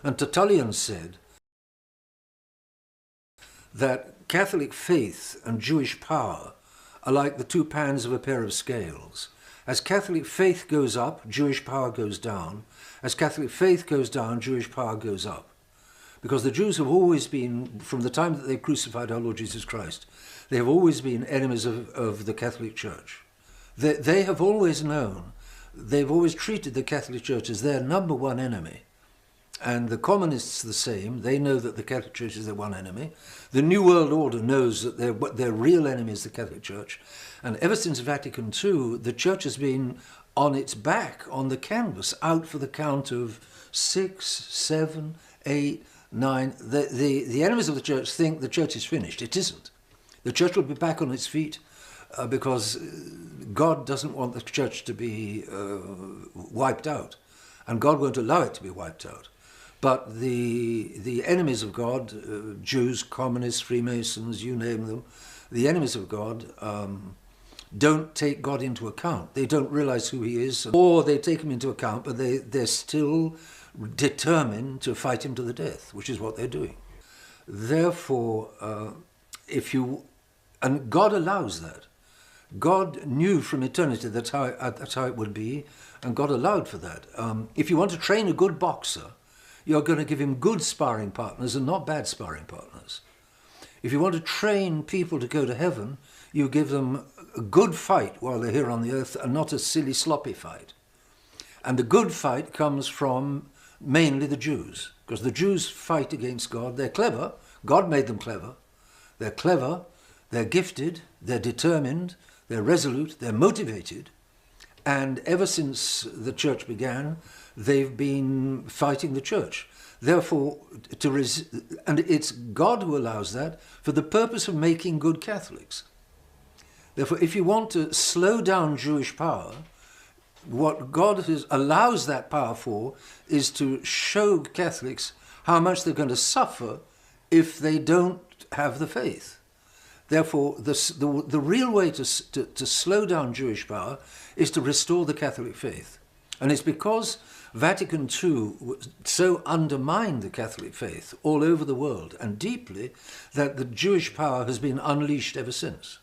And Tertullian said that Catholic faith and Jewish power are like the two pans of a pair of scales. As Catholic faith goes up, Jewish power goes down. As Catholic faith goes down, Jewish power goes up. Because the Jews have always been, from the time that they crucified our Lord Jesus Christ, they have always been enemies of the Catholic Church. They have always known, they've always treated the Catholic Church as their number one enemy. And the communists the same. They know that the Catholic Church is their one enemy. The New World Order knows that their real enemy is the Catholic Church. And ever since Vatican II, the Church has been on its back, on the canvas, out for the count of 6, 7, 8, 9. The enemies of the Church think the Church is finished. It isn't. The Church will be back on its feet because God doesn't want the Church to be wiped out. And God won't allow it to be wiped out. But the enemies of God, Jews, communists, Freemasons, you name them, the enemies of God don't take God into account. They don't realize who he is, or they take him into account, but they're still determined to fight him to the death, which is what they're doing. Therefore, and God allows that. God knew from eternity that's how it would be, and God allowed for that. If you want to train a good boxer, you're going to give him good sparring partners and not bad sparring partners. If you want to train people to go to heaven, you give them a good fight while they're here on the earth and not a silly, sloppy fight. And the good fight comes from mainly the Jews, because the Jews fight against God. They're clever. God made them clever. They're clever, they're gifted, they're determined, they're resolute, they're motivated. And ever since the church began, they've been fighting the church. Therefore, and it's God who allows that for the purpose of making good Catholics. Therefore, if you want to slow down Jewish power, what God allows that power for is to show Catholics how much they're going to suffer if they don't have the faith. Therefore, the real way to slow down Jewish power is to restore the Catholic faith. And it's because Vatican II so undermined the Catholic faith all over the world and deeply that the Jewish power has been unleashed ever since.